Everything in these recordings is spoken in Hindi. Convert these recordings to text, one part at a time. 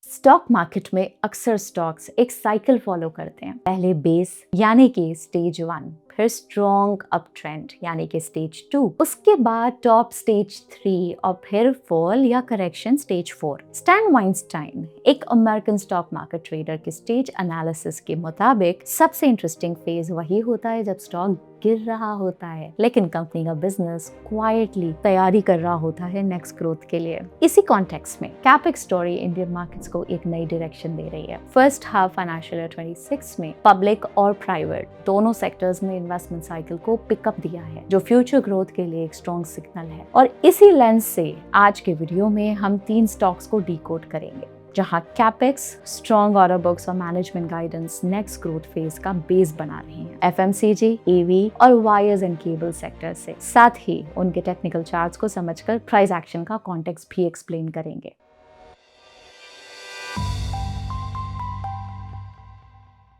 स्टॉक मार्केट में अक्सर स्टॉक्स एक साइकिल फॉलो करते हैं। पहले बेस यानी कि स्टेज 1, फिर स्ट्रॉन्ग अप ट्रेंड यानी कि स्टेज 2, उसके बाद टॉप स्टेज 3 और फिर फॉल या करेक्शन स्टेज 4। स्टैन वाइनस्टाइन, एक अमेरिकन स्टॉक मार्केट ट्रेडर के स्टेज एनालिसिस के मुताबिक सबसे इंटरेस्टिंग फेज वही होता है जब स्टॉक गिर रहा होता है लेकिन कंपनी का बिजनेस क्वाइटली तैयारी कर रहा होता है नेक्स्ट ग्रोथ के लिए। इसी कॉन्टेक्स्ट में कैपेक्स स्टोरी इंडियन मार्केट्स को एक नई डायरेक्शन दे रही है। फर्स्ट हाफ फाइनेंशियल ईयर 26 में पब्लिक और प्राइवेट दोनों सेक्टर्स में इन्वेस्टमेंट साइकिल को पिकअप दिया है, जो फ्यूचर ग्रोथ के लिए एक स्ट्रॉन्ग सिग्नल है। और इसी लेंस से आज के वीडियो में हम 3 स्टॉक्स को डिकोड करेंगे, जहां कैपेक्स, स्ट्रॉन्ग ऑर्डर बुक्स और management guidance next growth phase का बेस बना रहे हैं। एफएमसीजी, एवी और वायर्स एंड केबल सेक्टर से साथ ही उनके टेक्निकल चार्ट्स को समझकर प्राइस एक्शन का कॉन्टेक्स्ट भी एक्सप्लेन करेंगे।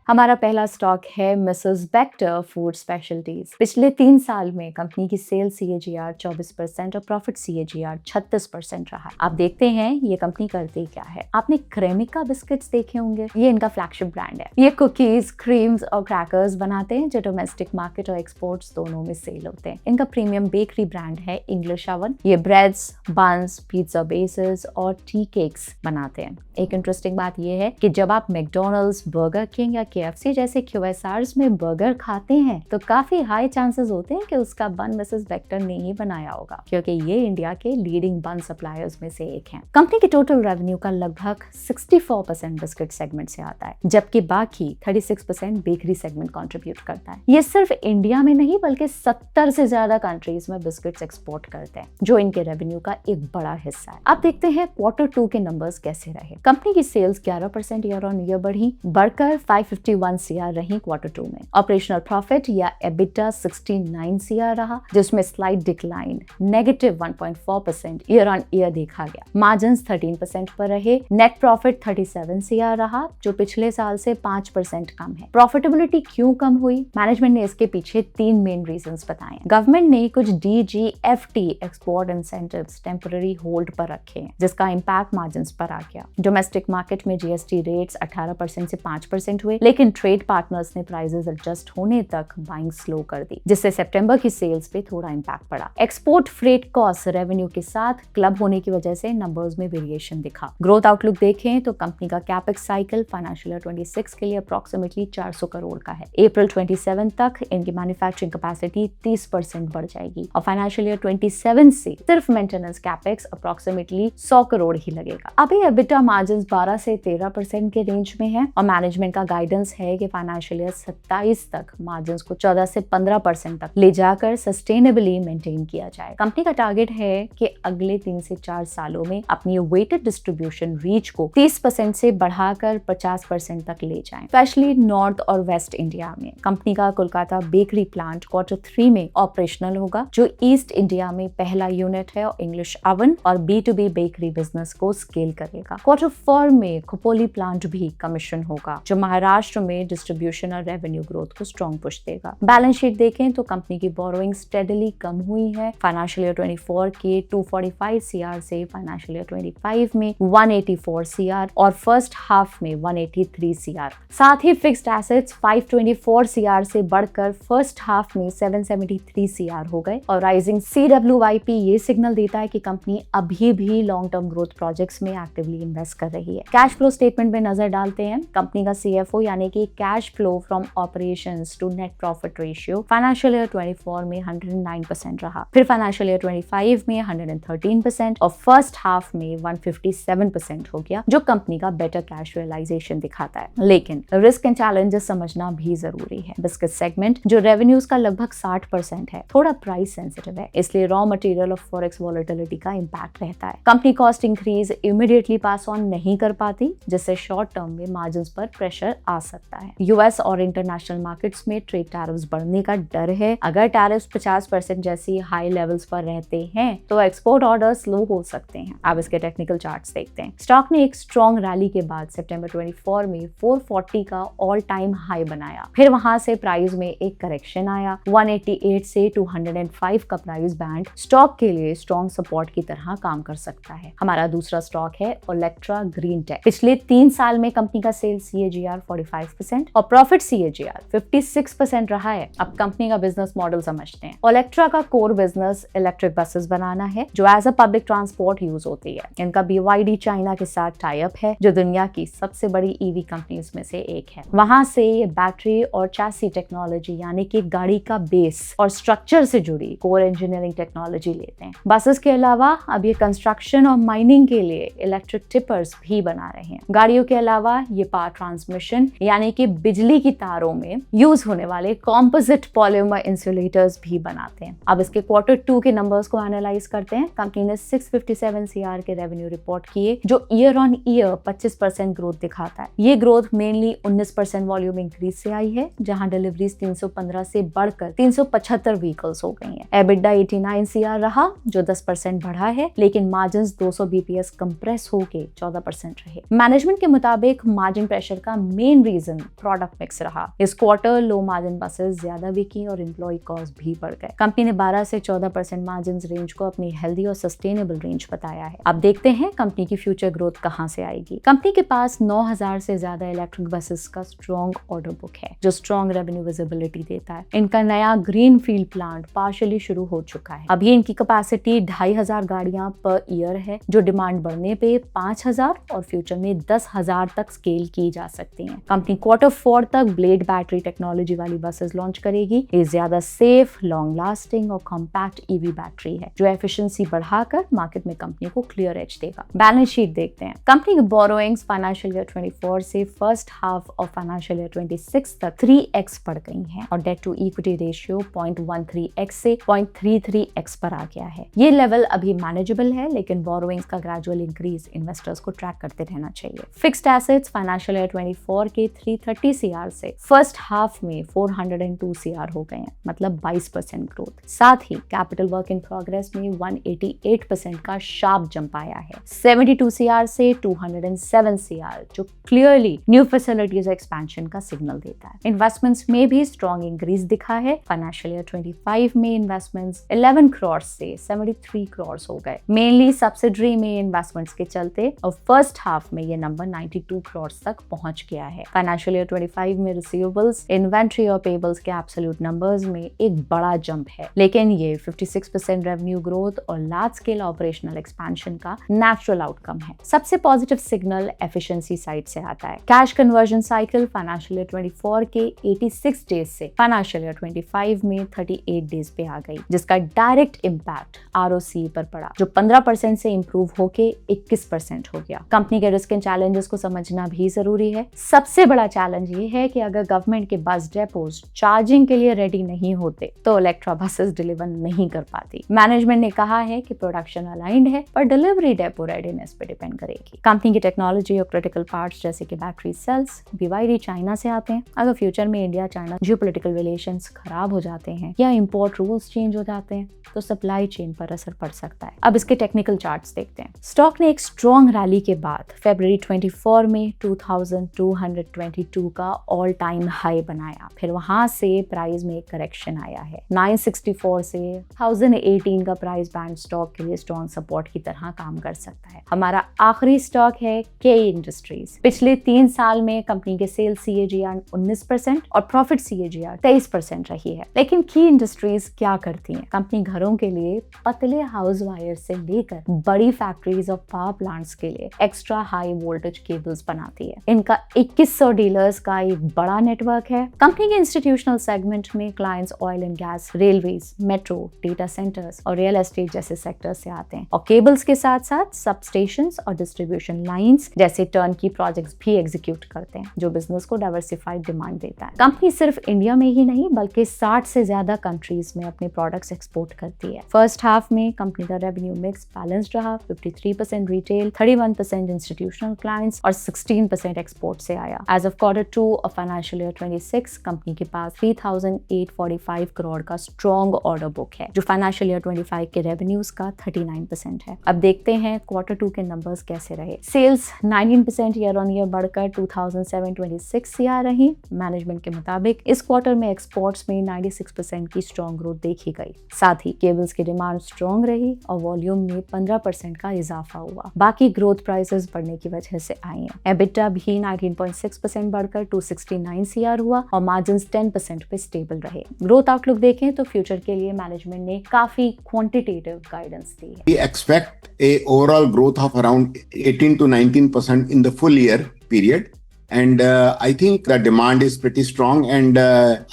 हमारा पहला स्टॉक है मिसेस बेक्टर फूड स्पेशलिटीज। पिछले 3 साल में कंपनी की सेल्स CAGR 24% और प्रॉफिट CAGR 36% रहा। आप देखते हैं ये कंपनी करती क्या है। आपने क्रेमिका बिस्किट्स देखे होंगे, ये इनका फ्लैगशिप ब्रांड है। ये कुकीज, क्रीम्स और क्रैकर्स बनाते हैं जो डोमेस्टिक मार्केट और एक्सपोर्ट्स दोनों में सेल होते हैं। इनका प्रीमियम बेकरी ब्रांड है इंग्लिश ओवन। ये ब्रेड्स, बन्स, पिज्जा बेसेस और टी केक्स बनाते हैं। एक इंटरेस्टिंग बात यह है कि जब आप मैकडोनल्ड्स, बर्गर किंग या KFC जैसे QSRs में बर्गर खाते हैं तो काफी हाई चांसेस होते हैं कि उसका बन मिसेस बेक्टर ने ही बनाया होगा, क्योंकि ये इंडिया के लीडिंग बन सप्लायर्स में से एक हैं। कंपनी के टोटल रेवेन्यू का लगभग 64% बिस्किट सेगमेंट से आता है, जबकि बाकी 36% बेकरी सेगमेंट कंट्रीब्यूट करता है। ये सिर्फ इंडिया में नहीं बल्कि 70 से ज्यादा कंट्रीज में बिस्किट्स एक्सपोर्ट करते हैं, जो इनके रेवेन्यू का एक बड़ा हिस्सा है। अब देखते हैं Q2 के नंबर्स कैसे रहे। कंपनी की सेल्स 11% ईयर ऑन ईयर बढ़कर 551 CR रही Q2 में। ऑपरेशनल प्रॉफिट या EBITDA 69 CR रहा, जिसमें slight decline -1.4% year on year देखा गया। मार्जिन्स 13% पर रहे। नेट प्रॉफिट 37 CR रहा, जो पिछले साल से 5% कम है। प्रॉफिटेबिलिटी क्यों कम हुई? मैनेजमेंट ने इसके पीछे 3 मेन रीजंस बताए। गवर्नमेंट ने कुछ DGFT export incentives temporary hold पर रखे हैं, जिसका इम्पैक्ट मार्जिन्स पर आ गया। डोमेस्टिक मार्केट में GST रेट्स 18% से 5% हुए, लेकिन ट्रेड पार्टनर्स ने प्राइसेस एडजस्ट होने तक बाइंग स्लो कर दी, जिससे सितंबर की सेल्स पे थोड़ा इंपैक्ट पड़ा। एक्सपोर्ट फ्रेट कॉस्ट रेवेन्यू के साथ क्लब होने की वजह से नंबर्स में वेरिएशन दिखा। ग्रोथ आउटलुक देखें तो कंपनी का कैपेक्स साइकिल फाइनेंशियल ईयर 26 के लिए अप्रोक्सीमेटली 400 करोड़ का है। अप्रैल 27 तक इनकी मैन्युफैक्चरिंग कैपेसिटी 30% बढ़ जाएगी और फाइनेंशियल ईयर 27 से सिर्फ मेंटेनेंस कैपेक्स अप्रोक्सीमेटली 100 करोड़ ही लगेगा। अभी EBITDA मार्जिन 12 से 13% के रेंज में है और मैनेजमेंट का गाइडेंस है कि फाइनेंशियल ईयर 27 तक मार्जिन्स को 14 से 15% तक ले जाकर सस्टेनेबली मेंटेन किया जाए। कंपनी का टारगेट है कि अगले 3 से 4 सालों में अपनी वेटेड डिस्ट्रीब्यूशन रीच को 30% से बढ़ाकर 50% तक ले जाएं, स्पेशली नॉर्थ और वेस्ट इंडिया में। कंपनी का कोलकाता बेकरी प्लांट Q3 में ऑपरेशनल होगा, जो ईस्ट इंडिया में पहला यूनिट है और इंग्लिश ओवन और B2B बेकरी बिजनेस को स्केल करेगा। Q4 में खोपोली प्लांट भी कमीशन होगा, जो महाराष्ट्र में डिस्ट्रीब्यूशन और रेवेन्यू ग्रोथ को स्ट्रॉन्ग पुश देगा। बैलेंस शीट देखें तो कंपनी की बोरोइंग स्टेडली कम हुई है। फाइनेंशियल ईयर 24 के 245 CR से फाइनेंशियल ईयर 25 में 184 CR और फर्स्ट हाफ में 183 CR। साथ ही फिक्स्ड एसेट्स 524 CR से बढ़कर फर्स्ट हाफ में 773 CR हो गए और राइजिंग CWIP ये सिग्नल देता है कि कंपनी अभी भी लॉन्ग टर्म ग्रोथ प्रोजेक्ट्स में एक्टिवली इन्वेस्ट कर रही है। कैश फ्लो स्टेटमेंट में नजर डालते हैं। कंपनी का CFO यानी कि cash flow from operations to net profit ratio financial year 24 में 109% रहा, फिर फाइनेंशियल ईयर 25 में 113% और फर्स्ट हाफ में 157% हो गया, जो कंपनी का बेटर कैश रियलाइजेशन दिखाता है। लेकिन रिस्क एंड चैलेंजेस समझना भी जरूरी है। बिस्किट सेगमेंट, जो रेवेन्यूज का लगभग 60% है, थोड़ा प्राइस सेंसिटिव है, इसलिए रॉ मटेरियल और फॉरेक्स वॉलेटिलिटी का इम्पैक्ट रहता है। Company cost increase immediately pass on नहीं कर पाती, जिससे शॉर्ट टर्म में मार्जिन्स पर प्रेशर आ सकता है। यूएस और इंटरनेशनल मार्केट्स में ट्रेड टैरिफ्स बढ़ने का डर है। अगर टैरिफ्स 50% जैसी हाई लेवल्स पर रहते हैं तो एक्सपोर्ट ऑर्डर स्लो हो सकते हैं। अब इसके टेक्निकल चार्ट्स देखते हैं। स्टॉक ने एक स्ट्रॉन्ग रैली के बाद सितंबर 24 में 440 का ऑल टाइम हाई बनाया। फिर वहां से प्राइस में एक करेक्शन आया। 188 से 205 का प्राइस बैंड स्टॉक के लिए स्ट्रॉन्ग सपोर्ट की तरह काम कर सकता है। हमारा दूसरा स्टॉक है ओलेक्ट्रा ग्रीन टेक। पिछले 3 साल में कंपनी का सेल्स CAGR 45% और प्रॉफिट CAGR 56% रहा है। अब कंपनी का बिजनेस मॉडल समझते हैं। ओलेक्ट्रा का कोर बिजनेस इलेक्ट्रिक बसेस बनाना है जो as a public transport use होती है। इनका BYD चाइना के साथ टाई अप है जो दुनिया की सबसे बड़ी EV कंपनीज में से एक है। वहां से ये बैटरी और चैसी टेक्नोलॉजी यानी कि गाड़ी का बेस और स्ट्रक्चर से जुड़ी कोर इंजीनियरिंग टेक्नोलॉजी लेते हैं। बसेस के अलावा अब ये कंस्ट्रक्शन और माइनिंग के लिए इलेक्ट्रिक टिपर्स भी बना रहे हैं। गाड़ियों के अलावा ये पावर ट्रांसमिशन यानी कि बिजली की तारों में यूज होने वाले कॉम्पोजिट पॉलीमर इंसुलेटर्स भी बनाते हैं। अब इसके Q2 के नंबर्स को एनालाइज करते हैं। कंपनी ने 657 CR के रेवेन्यू रिपोर्ट किए जो ईयर ऑन ईयर 25% ग्रोथ दिखाता है। ये ग्रोथ मेनली 19% वॉल्यूम इंक्रीज से आई है जहां डिलीवरीज 315 से बढ़कर 375 व्हीकल्स हो गई हैं। एबिटा 89 CR रहा जो 10% बढ़ा है लेकिन मार्जिन 200 BPS कंप्रेस होके 14% रहे। मैनेजमेंट के मुताबिक मार्जिन प्रेशर का मेन रीजन प्रोडक्ट मिक्स रहा। इस क्वार्टर लो मार्जिन बसेस ज्यादा बिकी और एम्प्लॉय कॉस्ट भी बढ़ गए। कंपनी ने 12 से 14% मार्जिन रेंज को अपनी हेल्दी और सस्टेनेबल रेंज बताया है। अब देखते हैं कंपनी की फ्यूचर ग्रोथ कहां से आएगी। कंपनी के पास 9000 से ज्यादा इलेक्ट्रिक बसेस का स्ट्रॉन्ग ऑर्डर बुक है जो स्ट्रॉन्ग रेवेन्यू विजिबिलिटी देता है। इनका नया ग्रीन फील्ड प्लांट पार्शियली शुरू हो चुका है। अभी इनकी कैपेसिटी 2500 गाड़ियां पर ईयर है जो डिमांड बढ़ने पे 5000 और फ्यूचर में 10,000 तक स्केल की जा सकती है। कंपनी Q4 तक ब्लेड बैटरी टेक्नोलॉजी वाली बसेस लॉन्च करेगी। ये ज्यादा सेफ, लॉन्ग लास्टिंग और कॉम्पैक्ट EV बैटरी है जो एफिशिएंसी बढ़ाकर मार्केट में कंपनी को क्लियर एज देगा। बैलेंस शीट देखते हैं। कंपनी की बोरोइंग्स फाइनेंशियल ईयर 24 से first half of financial year 26 तक 3x बढ़ गई हैं और date to equity ratio 0.13x से 0.33x पर आ गया है। ये लेवल अभी मैनेजेबल है लेकिन बोरोइंग्स का ग्रेजुअल इंक्रीज इन्वेस्टर्स को ट्रैक करते रहना चाहिए। फिक्स्ड एसेट्स फाइनेंशियल ईयर 24 के 330 CR से फर्स्ट हाफ में 402 CR हो गए हैं मतलब 22% ग्रोथ। साथ ही कैपिटल वर्क इन प्रोग्रेस में 188% का शार्प जंप आया है 72 CR से 207 CR जो क्लियरली न्यू फैसिलिटीज एक्सपेंशन का सिग्नल देता है। इन्वेस्टमेंट्स में भी स्ट्रॉन्ग इंक्रीज दिखा है। फाइनेंशियल ईयर 25 में इन्वेस्टमेंट्स 11 करोड़ से 73 करोड़ हो गए मेनली सब्सिडरी में इन्वेस्टमेंट्स के चलते और फर्स्ट हाफ में ये नंबर 92 करोड़ तक पहुंच गया है। फाइनेंशियल ईयर 25 में रिसीवेबल्स, इन्वेंट्री और पेबल्स के एब्सोल्यूट नंबर्स में एक बड़ा जंप है लेकिन ये 56% रेवेन्यू ग्रोथ और लार्ज स्केल ऑपरेशनल एक्सपेंशन का नेचुरल आउटकम है। सबसे पॉजिटिव सिग्नल एफिशिएंसी साइड से आता है। Cash conversion cycle financial year 24 के 86 डेज से फाइनेंशियल ईयर 25 में 38 डेज पे आ गई जिसका डायरेक्ट इम्पैक्ट ROC पर पड़ा जो 15% से इंप्रूव होके 21% हो गया। कंपनी के रिस्क एंड चैलेंजेस को समझना भी जरूरी है। सबसे बड़ा चैलेंज ये है कि अगर गवर्नमेंट के बस डेपोज चार्जिंग के लिए रेडी नहीं होते तो इलेक्ट्रा बसेस डिलीवर नहीं कर पाती। मैनेजमेंट ने कहा है कि प्रोडक्शन अलाइंड है पर डिलीवरी डेपो रेडीनेस पे डिपेंड करेगी। कंपनी की टेक्नोलॉजी और क्रिटिकल पार्ट्स जैसे कि बैटरी सेल्स BYD चाइना से आते हैं। अगर फ्यूचर में इंडिया चाइना जियोपॉलिटिकल रिलेशंस खराब हो जाते हैं या इंपोर्ट रूल्स चेंज हो जाते हैं तो सप्लाई चेन पर असर पड़ सकता है। अब इसके टेक्निकल चार्ट्स देखते हैं। स्टॉक ने एक स्ट्रॉन्ग रैली के बाद फरवरी 24 में 2222 का ऑल टाइम हाई बनाया। फिर वहां से प्राइस में एक करेक्शन आया है 964 से 1018 का प्राइस बैंड स्टॉक के लिए स्ट्रॉन्ग सपोर्ट की तरह काम कर सकता है। हमारा आखिरी स्टॉक है के इंडस्ट्रीज। पिछले 3 साल में कंपनी के सेल्स CAGR 19% और प्रॉफिट CAGR 23% रही है। लेकिन की इंडस्ट्रीज क्या करती है? कंपनी घरों के लिए पतले हाउस वायर से लेकर बड़ी फैक्ट्रीज और पावर प्लांट्स के लिए एक्स्ट्रा हाई वोल्टेज केबल्स बनाती है। इनका 2100 डीलर्स का एक बड़ा नेटवर्क है। कंपनी के इंस्टीट्यूशनल सेगमेंट में clients oil and gas, railways, metro, data centres और रियल एस्टेट जैसे सेक्टर से आते हैं और केबल्स के साथ साथ सब स्टेशंस और डिस्ट्रीब्यूशन लाइंस जैसे टर्न की प्रोजेक्ट्स भी एग्जीक्यूट करते हैं जो बिजनेस को डाइवर्सिफाइड डिमांड देता है। कंपनी सिर्फ इंडिया में ही नहीं बल्कि 60 से ज्यादा कंट्रीज में अपने प्रोडक्ट्स एक्सपोर्ट करती है। फर्स्ट हाफ में कंपनी का रेवेन्यू मिक्स बैलेंस्ड रहा। 53% रिटेल, 31% इंस्टीट्यूशनल क्लाइंट्स और 16% एक्सपोर्ट से आया। As as of Q2 of financial year 26 company के पास 3,845 करोड़ का स्ट्रॉन्ग ऑर्डर बुक है, जो फाइनेंशियल ईयर 25 के रेवेन्यूज का 39% है। अब देखते हैं Q2 के नंबर्स कैसे रहे। सेल्स 19% ईयर ऑन ईयर बढ़कर 2,726 CR रही। मैनेजमेंट के मुताबिक इस क्वार्टर में एक्सपोर्ट्स में 96% की स्ट्रॉन्ग ग्रोथ देखी गई। साथ ही केबल्स की डिमांड स्ट्रॉन्ग रही और वॉल्यूम में 15% का इजाफा हुआ। बाकी ग्रोथ प्राइसेस बढ़ने की वजह से आई हैं। एबिटा भी 19.6% बढ़कर 269 CR हुआ और मार्जिन 10% पे स्टेबल रहे। ग्रोथ आउटलुक देखें तो फ्यूचर के लिए मैनेजमेंट ने काफी क्वांटिटेटिव गाइडेंस दी है। We expect a overall growth of around 18 to 19% in the full year period. And I think the demand is pretty strong, and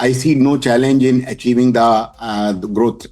I see no challenge in achieving the growth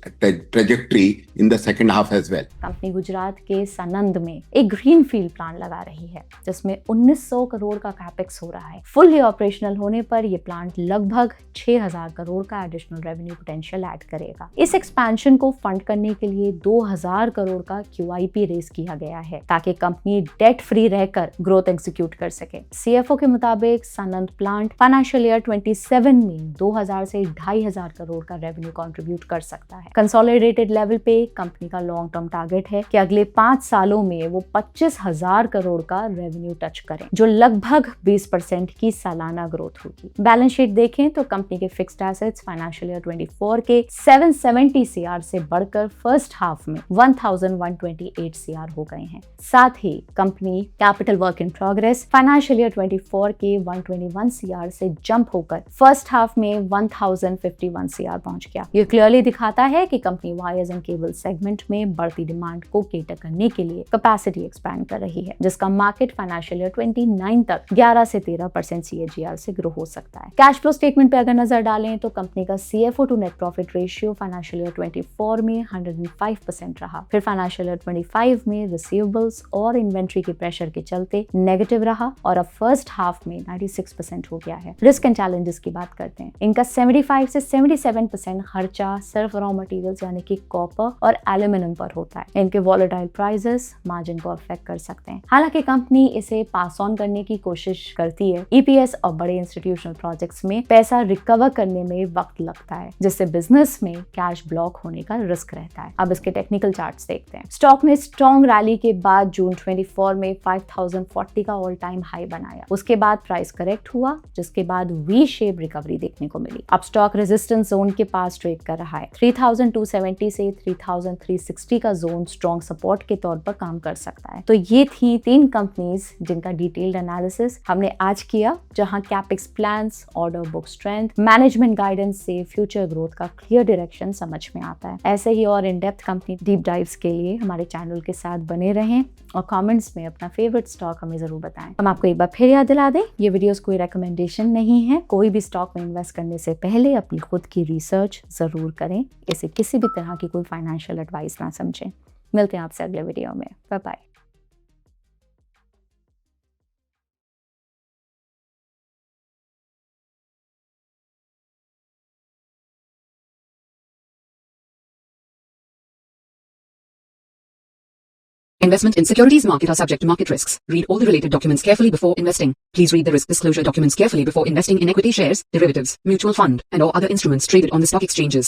trajectory in the second half as well. Company Gujarat के सानंद में एक ग्रीन फील्ड प्लांट लगा रही है, जिसमें 1900 करोड़ का कैपेक्स हो रहा है। फुल्ली ऑपरेशनल होने पर यह प्लांट लगभग 6000 करोड़ का एडिशनल रेवेन्यू पोटेंशियल ऐड करेगा। इस एक्सपेंशन को फंड करने के लिए 2000 करोड़ का QIP रेज किया गया है, ताकि कंपनी डेट फ्री रहकर ग्रोथ एग्जीक्यूट कर सके। CFO के मुताबिक सानंद प्लांट फाइनेंशियल ईयर 27 में 2000 से 2500 करोड़ का रेवेन्यू कंट्रीब्यूट कर सकता है। कंसोलिडेटेड लेवल पे कंपनी का लॉन्ग टर्म टारगेट है कि अगले 5 सालों में वो 25,000 करोड़ का रेवेन्यू टच करें, जो लगभग 20% की सालाना ग्रोथ होगी। बैलेंस शीट देखें तो कंपनी के फिक्स्ड एसेट्स फाइनेंशियल ईयर 24 के 770 CR से बढ़कर फर्स्ट हाफ में 1128 CR हो गए हैं। साथ ही company capital work in progress financial year 24 के 121 CR से जंप होकर फर्स्ट हाफ में 1051 CR पहुंच गया। ये क्लियरली दिखाता है कि company wires and cable segment में बढ़ती डिमांड को केटर करने के लिए कैपेसिटी एक्सपैंड कर रही है, जिसका मार्केट फाइनेंशियल ईयर 29 तक 11 से 13% CAGR से ग्रो हो सकता है। कैश फ्लो स्टेटमेंट पे अगर नजर डालें तो कंपनी का CFO to net profit ratio financial year 24 में 105% रहा। फिर फाइनेंशियल ईयर 25 में रिसीवेबल्स और इन्वेंट्री के प्रेशर के चलते नेगेटिव रहा और अब फर्स्ट हाफ में 96% हो गया है। रिस्क एंड चैलेंजेस की बात करते हैं। इनका 75 से 77% खर्चा सिर्फ रॉ मटेरियल्स यानी कि कॉपर और एल्यूमिनियम पर होता है। इनके वॉलेटाइल प्राइसेस मार्जिन को अफेक्ट कर सकते हैं। हालांकि कंपनी इसे पास ऑन करने की कोशिश करती है। EPS और बड़े इंस्टीट्यूशनल प्रोजेक्ट्स में पैसा रिकवर करने में वक्त लगता है, जिससे बिजनेस में कैश ब्लॉक होने का रिस्क रहता है। अब इसके टेक्निकल चार्ट्स देखते हैं। स्टॉक ने स्ट्रॉन्ग रैली के बाद जून 24 में 5040 का ऑल टाइम हाई बनाया। उसके बाद प्राइस करेक्ट हुआ, जिसके बाद वी शेप रिकवरी देखने को मिली। अब स्टॉक रेजिस्टेंस जोन के पास ट्रेड कर रहा है। 3270 से 3360 का जोन स्ट्रॉन्ग सपोर्ट के तौर पर काम कर सकता है। तो ये थी 3 कंपनीज जिनका डिटेल्ड एनालिसिस हमने आज किया, जहां capex plans, order book strength, management guidance से फ्यूचर ग्रोथ का क्लियर डायरेक्शन समझ में आता है। ऐसे ही और in depth company deep dives के लिए हमारे चैनल के साथ बने रहें और कमेंट्स में अपना फेवरेट स्टॉक हमें जरूर बताएं। हम आपको एक बार फिर याद दिला दें, ये वीडियोस कोई रिकमेंडेशन नहीं है। कोई भी स्टॉक में इन्वेस्ट करने से पहले अपनी खुद की रिसर्च जरूर करें। इसे किसी भी तरह की कोई फाइनेंशियल एडवाइस ना समझें। मिलते हैं आपसे अगले वीडियो में। Bye bye. Investment in securities market are subject to market risks. Read all the related documents carefully before investing. Please read the risk disclosure documents carefully before investing in equity shares, derivatives, mutual fund, and or other instruments traded on the stock exchanges.